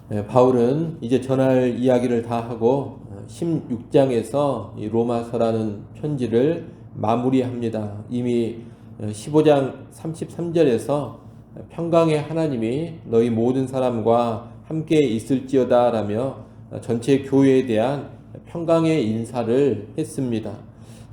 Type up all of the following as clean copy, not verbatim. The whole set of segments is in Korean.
바울은 이제 전할 이야기를 다 하고 16장에서 이 로마서라는 편지를 마무리합니다. 이미 15장 33절에서 평강의 하나님이 너희 모든 사람과 함께 있을지어다 라며 전체 교회에 대한 평강의 인사를 했습니다.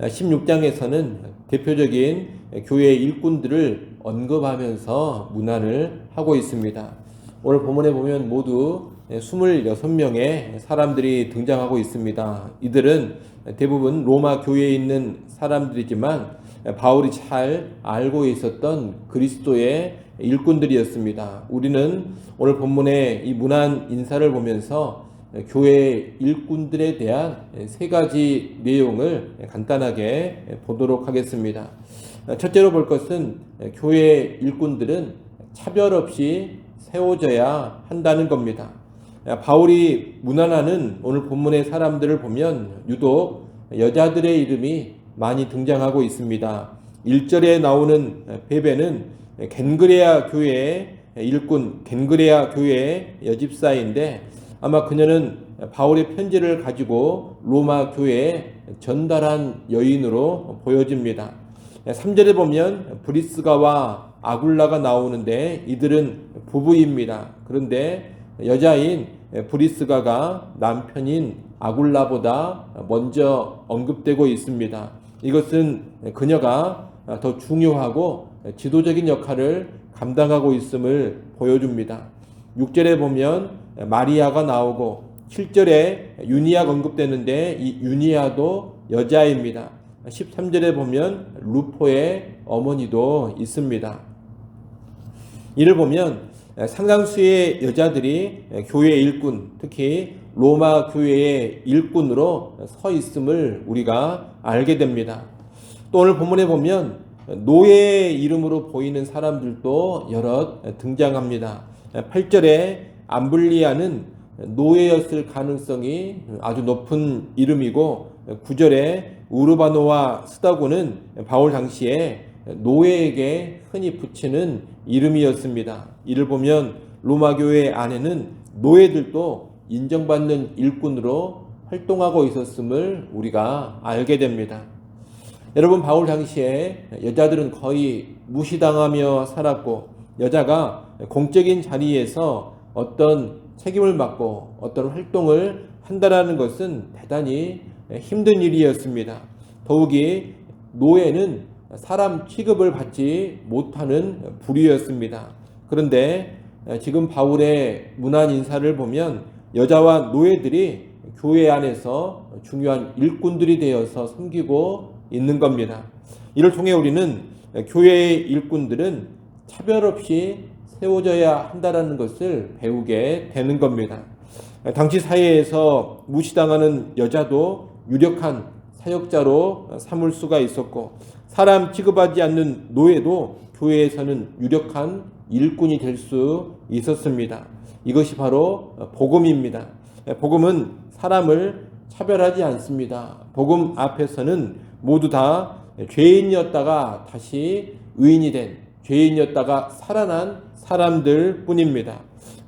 16장에서는 대표적인 교회 일꾼들을 언급하면서 문안을 하고 있습니다. 오늘 본문에 보면 모두 26명의 사람들이 등장하고 있습니다. 이들은 대부분 로마 교회에 있는 사람들이지만 바울이 잘 알고 있었던 그리스도의 일꾼들이었습니다. 우리는 오늘 본문의 이 문안 인사를 보면서 교회 일꾼들에 대한 세 가지 내용을 간단하게 보도록 하겠습니다. 첫째로 볼 것은 교회 일꾼들은 차별 없이 세워져야 한다는 겁니다. 바울이 문안하는 오늘 본문의 사람들을 보면 유독 여자들의 이름이 많이 등장하고 있습니다. 1절에 나오는 베베는 겐그레아 교회의 일꾼, 겐그레아 교회의 여집사인데 아마 그녀는 바울의 편지를 가지고 로마 교회에 전달한 여인으로 보여집니다. 3절에 보면 브리스가와 아굴라가 나오는데 이들은 부부입니다. 그런데 여자인 브리스가가 남편인 아굴라보다 먼저 언급되고 있습니다. 이것은 그녀가 더 중요하고 지도적인 역할을 감당하고 있음을 보여줍니다. 6절에 보면 마리아가 나오고 7절에 유니아가 언급되는데 이 유니아도 여자입니다. 13절에 보면 루포의 어머니도 있습니다. 이를 보면 상당수의 여자들이 교회 일꾼, 특히 로마 교회의 일꾼으로 서 있음을 우리가 알게 됩니다. 또 오늘 본문에 보면 노예의 이름으로 보이는 사람들도 여럿 등장합니다. 8절에 암블리아는 노예였을 가능성이 아주 높은 이름이고 9절에 우르바노와 스다고는 바울 당시에 노예에게 흔히 붙이는 이름이었습니다. 이를 보면 로마 교회 안에는 노예들도 인정받는 일꾼으로 활동하고 있었음을 우리가 알게 됩니다. 여러분, 바울 당시에 여자들은 거의 무시당하며 살았고 여자가 공적인 자리에서 어떤 책임을 맡고 어떤 활동을 한다라는 것은 대단히 힘든 일이었습니다. 더욱이 노예는 사람 취급을 받지 못하는 부류였습니다. 그런데 지금 바울의 문안 인사를 보면 여자와 노예들이 교회 안에서 중요한 일꾼들이 되어서 섬기고 있는 겁니다. 이를 통해 우리는 교회의 일꾼들은 차별 없이 세워져야 한다는 것을 배우게 되는 겁니다. 당시 사회에서 무시당하는 여자도 유력한 사역자로 삼을 수가 있었고 사람 취급하지 않는 노예도 교회에서는 유력한 일꾼이 될 수 있었습니다. 이것이 바로 복음입니다. 복음은 사람을 차별하지 않습니다. 복음 앞에서는 모두 다 죄인이었다가 다시 의인이 된, 죄인이었다가 살아난 사람들 뿐입니다.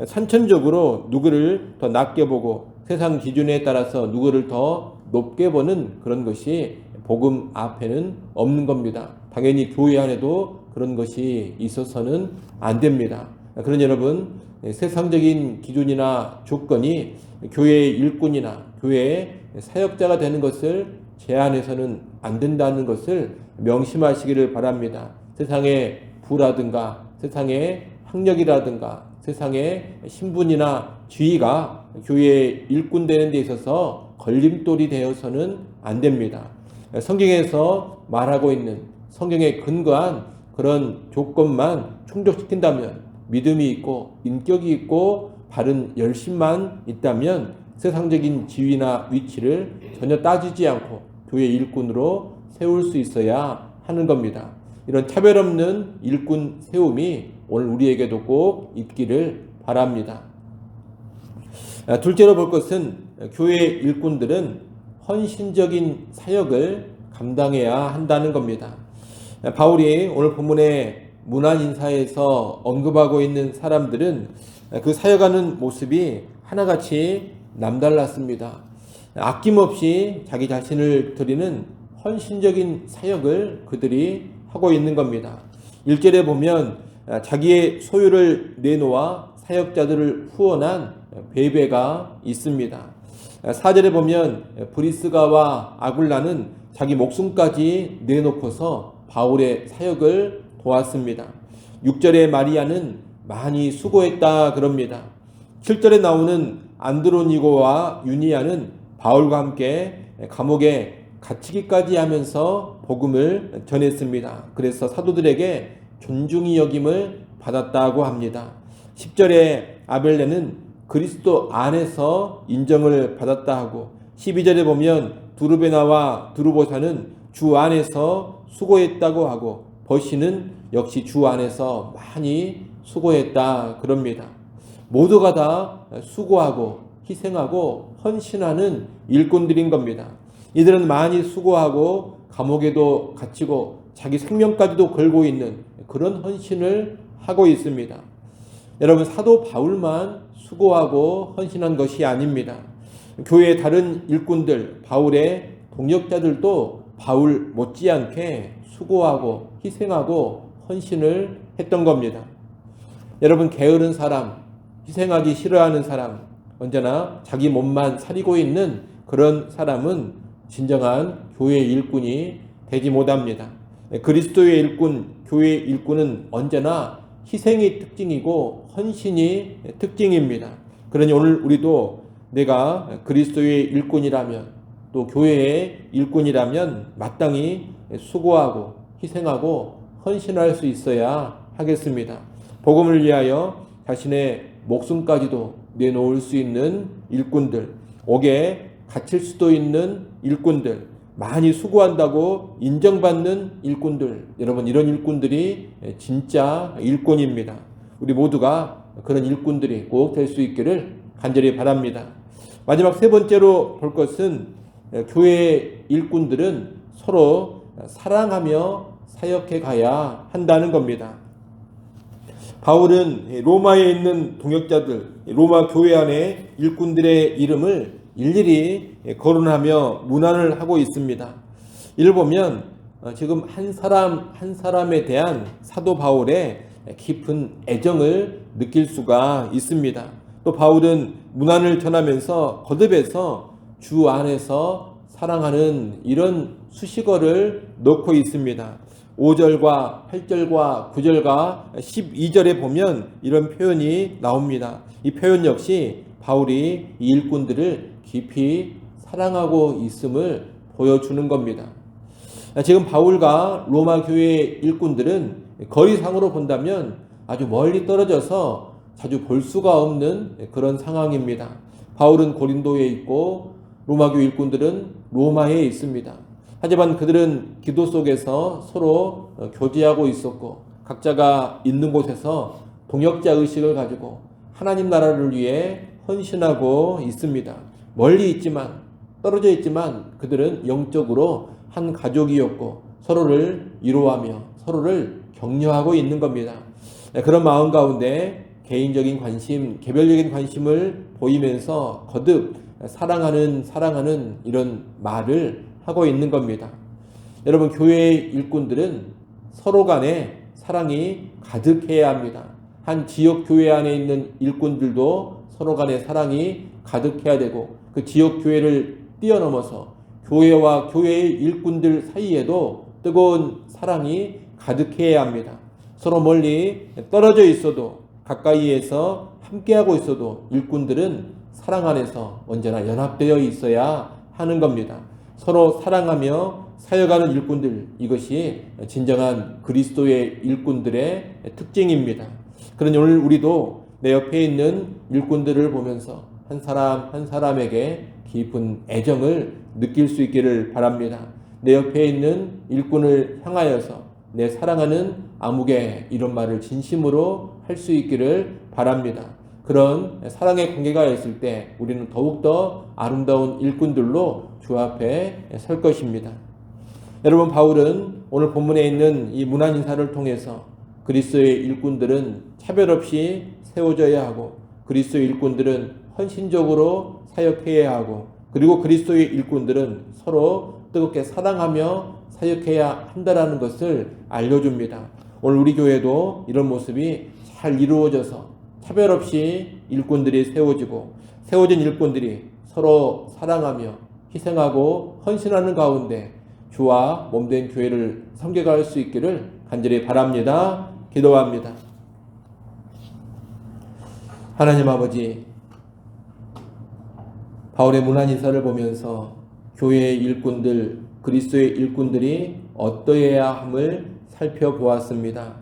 선천적으로 누구를 더 낮게 보고 세상 기준에 따라서 누구를 더 높게 보는 그런 것이 복음 앞에는 없는 겁니다. 당연히 교회 안에도 그런 것이 있어서는 안 됩니다. 그런 여러분, 세상적인 기준이나 조건이 교회의 일꾼이나 교회의 사역자가 되는 것을 제한해서는 안 된다는 것을 명심하시기를 바랍니다. 세상의 부라든가 세상의 학력이라든가 세상의 신분이나 지위가 교회의 일꾼 되는 데 있어서 걸림돌이 되어서는 안 됩니다. 성경에서 말하고 있는 성경에 근거한 그런 조건만 충족시킨다면 믿음이 있고 인격이 있고 바른 열심만 있다면 세상적인 지위나 위치를 전혀 따지지 않고 교회 일꾼으로 세울 수 있어야 하는 겁니다. 이런 차별 없는 일꾼 세움이 오늘 우리에게도 꼭 있기를 바랍니다. 둘째로 볼 것은 교회 일꾼들은 헌신적인 사역을 감당해야 한다는 겁니다. 바울이 오늘 본문의 문안 인사에서 언급하고 있는 사람들은 그 사역하는 모습이 하나같이 남달랐습니다. 아낌없이 자기 자신을 드리는 헌신적인 사역을 그들이 하고 있는 겁니다. 1절에 보면 자기의 소유를 내놓아 사역자들을 후원한 베베가 있습니다. 4절에 보면 브리스가와 아굴라는 자기 목숨까지 내놓고서 바울의 사역을 도왔습니다. 6절에 마리아는 많이 수고했다 그럽니다. 7절에 나오는 안드로니고와 유니아는 바울과 함께 감옥에 갇히기까지 하면서 복음을 전했습니다. 그래서 사도들에게 존중이 여김을 받았다고 합니다. 10절에 아벨레는 그리스도 안에서 인정을 받았다 하고 12절에 보면 두르베나와 두르보사는 주 안에서 수고했다고 하고 버시는 역시 주 안에서 많이 수고했다 그럽니다. 모두가 다 수고하고 희생하고 헌신하는 일꾼들인 겁니다. 이들은 많이 수고하고 감옥에도 갇히고 자기 생명까지도 걸고 있는 그런 헌신을 하고 있습니다. 여러분, 사도 바울만 수고하고 헌신한 것이 아닙니다. 교회의 다른 일꾼들, 바울의 동역자들도 바울 못지않게 수고하고 희생하고 헌신을 했던 겁니다. 여러분, 게으른 사람, 희생하기 싫어하는 사람, 언제나 자기 몸만 사리고 있는 그런 사람은 진정한 교회의 일꾼이 되지 못합니다. 그리스도의 일꾼, 교회의 일꾼은 언제나 희생이 특징이고 헌신이 특징입니다. 그러니 오늘 우리도 내가 그리스도의 일꾼이라면 또 교회의 일꾼이라면 마땅히 수고하고 희생하고 헌신할 수 있어야 하겠습니다. 복음을 위하여 자신의 목숨까지도 내놓을 수 있는 일꾼들, 옥에 갇힐 수도 있는 일꾼들, 많이 수고한다고 인정받는 일꾼들, 여러분, 이런 일꾼들이 진짜 일꾼입니다. 우리 모두가 그런 일꾼들이 꼭 될 수 있기를 간절히 바랍니다. 마지막 세 번째로 볼 것은 교회의 일꾼들은 서로 사랑하며 사역해 가야 한다는 겁니다. 바울은 로마에 있는 동역자들, 로마 교회 안에 일꾼들의 이름을 일일이 거론하며 문안을 하고 있습니다. 이를 보면 지금 한 사람 한 사람에 대한 사도 바울의 깊은 애정을 느낄 수가 있습니다. 또 바울은 문안을 전하면서 거듭해서 주 안에서 사랑하는 이런 수식어를 넣고 있습니다. 5절과 8절과 9절과 12절에 보면 이런 표현이 나옵니다. 이 표현 역시 바울이 이 일꾼들을 깊이 사랑하고 있음을 보여주는 겁니다. 지금 바울과 로마 교회의 일꾼들은 거리상으로 본다면 아주 멀리 떨어져서 자주 볼 수가 없는 그런 상황입니다. 바울은 고린도에 있고 로마 교회 일꾼들은 로마에 있습니다. 하지만 그들은 기도 속에서 서로 교제하고 있었고 각자가 있는 곳에서 동역자 의식을 가지고 하나님 나라를 위해 헌신하고 있습니다. 멀리 있지만, 떨어져 있지만 그들은 영적으로 한 가족이었고 서로를 위로하며 서로를 격려하고 있는 겁니다. 그런 마음 가운데 개인적인 관심, 개별적인 관심을 보이면서 거듭 사랑하는 이런 말을 하고 있는 겁니다. 여러분, 교회의 일꾼들은 서로 간에 사랑이 가득해야 합니다. 한 지역 교회 안에 있는 일꾼들도 서로 간에 사랑이 가득해야 되고 그 지역 교회를 뛰어넘어서 교회와 교회의 일꾼들 사이에도 뜨거운 사랑이 가득해야 합니다. 서로 멀리 떨어져 있어도 가까이에서 함께하고 있어도 일꾼들은 사랑 안에서 언제나 연합되어 있어야 하는 겁니다. 서로 사랑하며 사역하는 일꾼들, 이것이 진정한 그리스도의 일꾼들의 특징입니다. 그러니 오늘 우리도 내 옆에 있는 일꾼들을 보면서 한 사람 한 사람에게 깊은 애정을 느낄 수 있기를 바랍니다. 내 옆에 있는 일꾼을 향하여서 내 사랑하는 아무개, 이런 말을 진심으로 할 수 있기를 바랍니다. 그런 사랑의 관계가 있을 때 우리는 더욱더 아름다운 일꾼들로 주 앞에 설 것입니다. 여러분, 바울은 오늘 본문에 있는 이 문안 인사를 통해서 그리스도의 일꾼들은 차별 없이 세워져야 하고 그리스도의 일꾼들은 헌신적으로 사역해야 하고, 그리고 그리스도의 일꾼들은 서로 뜨겁게 사랑하며 사역해야 한다라는 것을 알려줍니다. 오늘 우리 교회도 이런 모습이 잘 이루어져서 차별 없이 일꾼들이 세워진 일꾼들이 서로 사랑하며 희생하고 헌신하는 가운데 주와 몸된 교회를 섬겨갈 수 있기를 간절히 바랍니다. 기도합니다. 하나님 아버지, 바울의 문안 인사를 보면서 교회의 일꾼들, 그리스도의 일꾼들이 어떠해야 함을 살펴보았습니다.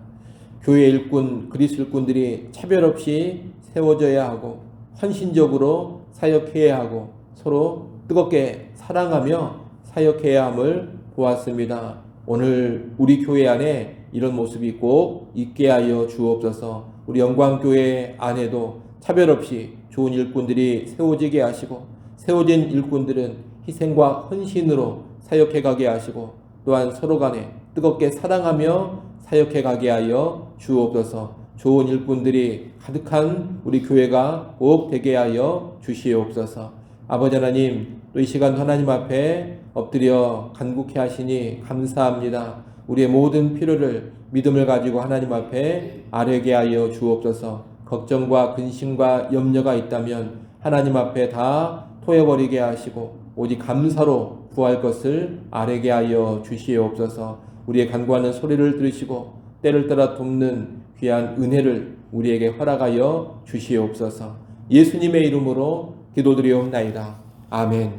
교회 일꾼, 그리스도 일꾼들이 차별 없이 세워져야 하고 헌신적으로 사역해야 하고 서로 뜨겁게 사랑하며 사역해야 함을 보았습니다. 오늘 우리 교회 안에 이런 모습이 꼭 있게 하여 주옵소서. 우리 영광교회 안에도 차별 없이 좋은 일꾼들이 세워지게 하시고, 세워진 일꾼들은 희생과 헌신으로 사역해 가게 하시고, 또한 서로 간에 뜨겁게 사랑하며 사역해 가게 하여 주옵소서. 좋은 일꾼들이 가득한 우리 교회가 꼭 되게 하여 주시옵소서. 아버지 하나님, 또 이 시간 하나님 앞에 엎드려 간구케 하시니 감사합니다. 우리의 모든 필요를 믿음을 가지고 하나님 앞에 아뢰게 하여 주옵소서. 걱정과 근심과 염려가 있다면 하나님 앞에 다 토해버리게 하시고 오직 감사로 구할 것을 아뢰게 하여 주시옵소서. 우리의 간구하는 소리를 들으시고 때를 따라 돕는 귀한 은혜를 우리에게 허락하여 주시옵소서. 예수님의 이름으로 기도드리옵나이다. 아멘.